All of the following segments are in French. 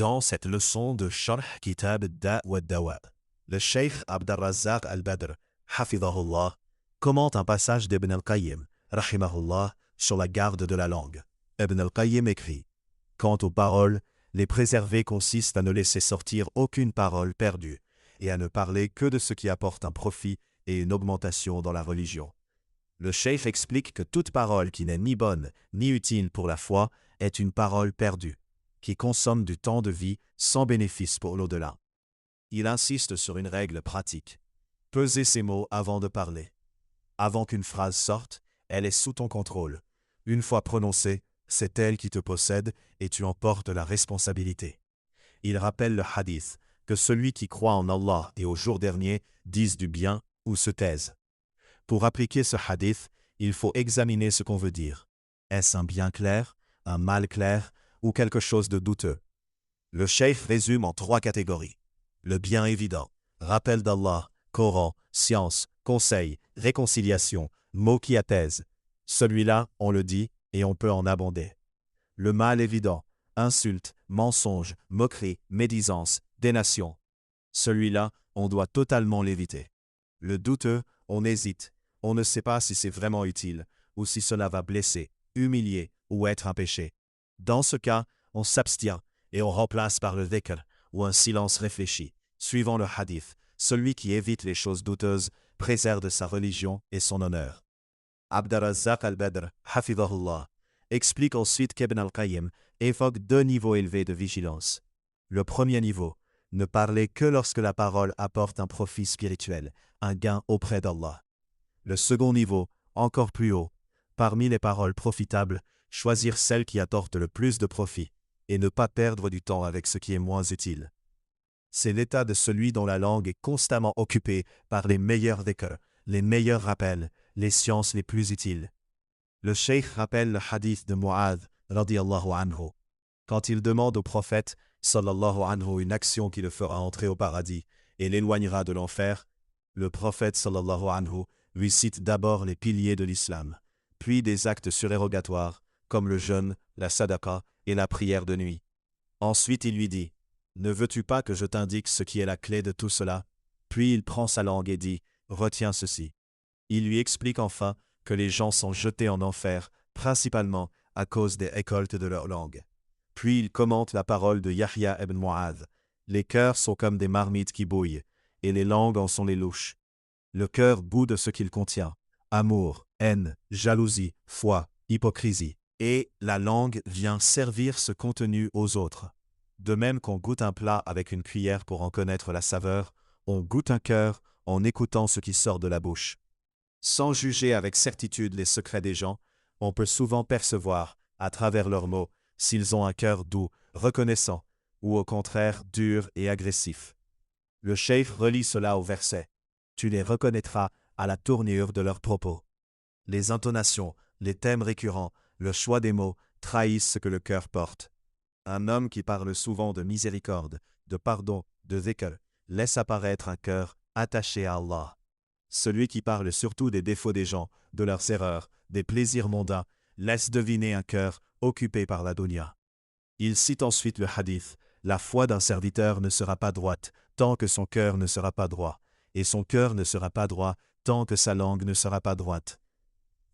Dans cette leçon de Sharh Kitab Da' wa Dawa, le Cheikh Abd-ar-Razzaq al-Badr, hafidhahullah, commente un passage d'Ibn al-Qayyim, rahimahullah, sur la garde de la langue. Ibn al-Qayyim écrit « Quant aux paroles, les préserver consiste à ne laisser sortir aucune parole perdue et à ne parler que de ce qui apporte un profit et une augmentation dans la religion. » Le Cheikh explique que toute parole qui n'est ni bonne ni utile pour la foi est une parole perdue, qui consomme du temps de vie sans bénéfice pour l'au-delà. Il insiste sur une règle pratique. Peser ses mots avant de parler. Avant qu'une phrase sorte, elle est sous ton contrôle. Une fois prononcée, c'est elle qui te possède et tu en portes la responsabilité. Il rappelle le hadith que celui qui croit en Allah et au jour dernier dise du bien ou se taise. Pour appliquer ce hadith, il faut examiner ce qu'on veut dire. Est-ce un bien clair, un mal clair ou quelque chose de douteux? Le cheikh résume en 3 catégories. Le bien évident, rappel d'Allah, Coran, science, conseil, réconciliation, mots qui apaisent. Celui-là, on le dit et on peut en abonder. Le mal évident, insulte, mensonge, moquerie, médisance, dénation. Celui-là, on doit totalement l'éviter. Le douteux, on hésite. On ne sait pas si c'est vraiment utile ou si cela va blesser, humilier ou être un péché. Dans ce cas, on s'abstient et on remplace par le dhikr ou un silence réfléchi. Suivant le hadith, celui qui évite les choses douteuses préserve sa religion et son honneur. Abd-ar-Razzaq al-Badr, hafidhahullah, explique ensuite qu'Ibn al-Qayyim évoque 2 niveaux élevés de vigilance. Le premier niveau, ne parler que lorsque la parole apporte un profit spirituel, un gain auprès d'Allah. Le second niveau, encore plus haut, parmi les paroles profitables, choisir celles qui apportent le plus de profit et ne pas perdre du temps avec ce qui est moins utile. C'est l'état de celui dont la langue est constamment occupée par les meilleurs dhikr, les meilleurs rappels, les sciences les plus utiles. Le cheikh rappelle le hadith de Mu'adh, radiyallahu anhu. Quand il demande au prophète, sallallahu anhu, une action qui le fera entrer au paradis et l'éloignera de l'enfer, le prophète, sallallahu anhu, lui cite d'abord les piliers de l'islam, puis des actes surérogatoires, comme le jeûne, la sadaqa et la prière de nuit. Ensuite il lui dit, « Ne veux-tu pas que je t'indique ce qui est la clé de tout cela ?» Puis il prend sa langue et dit, « Retiens ceci. » Il lui explique enfin que les gens sont jetés en enfer, principalement à cause des récoltes de leur langue. Puis il commente la parole de Yahya ibn Mu'adh. « Les cœurs sont comme des marmites qui bouillent, et les langues en sont les louches. Le cœur bout de ce qu'il contient, amour, haine, jalousie, foi, hypocrisie. Et la langue vient servir ce contenu aux autres. De même qu'on goûte un plat avec une cuillère pour en connaître la saveur, on goûte un cœur en écoutant ce qui sort de la bouche. Sans juger avec certitude les secrets des gens, on peut souvent percevoir, à travers leurs mots, s'ils ont un cœur doux, reconnaissant, ou au contraire dur et agressif. Le cheikh relie cela au verset. Tu les reconnaîtras à la tournure de leurs propos. Les intonations, les thèmes récurrents, le choix des mots trahissent ce que le cœur porte. Un homme qui parle souvent de miséricorde, de pardon, de dhikr, laisse apparaître un cœur attaché à Allah. Celui qui parle surtout des défauts des gens, de leurs erreurs, des plaisirs mondains, laisse deviner un cœur occupé par la dunya. Il cite ensuite le hadith. La foi d'un serviteur ne sera pas droite tant que son cœur ne sera pas droit, et son cœur ne sera pas droit tant que sa langue ne sera pas droite.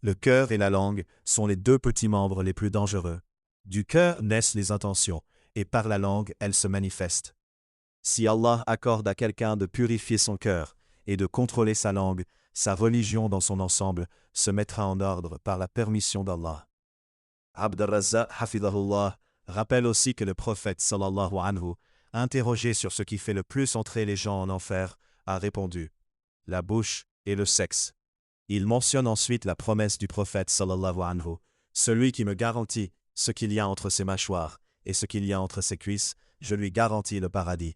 Le cœur et la langue sont les 2 petits membres les plus dangereux. Du cœur naissent les intentions, et par la langue, elles se manifestent. Si Allah accorde à quelqu'un de purifier son cœur et de contrôler sa langue, sa religion dans son ensemble se mettra en ordre par la permission d'Allah. Abd-ar-Razzaq hafidhahullah rappelle aussi que le prophète sallallahu anhu, interrogé sur ce qui fait le plus entrer les gens en enfer, a répondu « La bouche et le sexe ». Il mentionne ensuite la promesse du prophète sallallahu anhu, « Celui qui me garantit ce qu'il y a entre ses mâchoires et ce qu'il y a entre ses cuisses, je lui garantis le paradis. »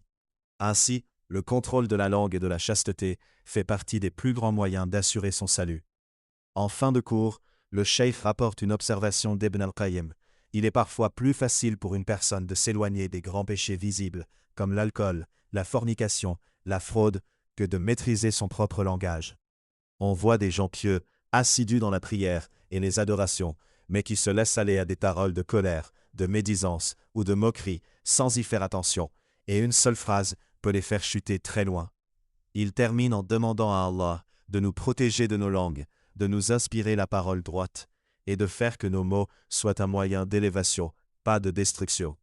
Ainsi, le contrôle de la langue et de la chasteté fait partie des plus grands moyens d'assurer son salut. En fin de cours, le cheikh rapporte une observation d'Ibn al-Qayyim. Il est parfois plus facile pour une personne de s'éloigner des grands péchés visibles, comme l'alcool, la fornication, la fraude, que de maîtriser son propre langage. On voit des gens pieux, assidus dans la prière et les adorations, mais qui se laissent aller à des paroles de colère, de médisance ou de moquerie sans y faire attention, et une seule phrase peut les faire chuter très loin. Il termine en demandant à Allah de nous protéger de nos langues, de nous inspirer la parole droite, et de faire que nos mots soient un moyen d'élévation, pas de destruction.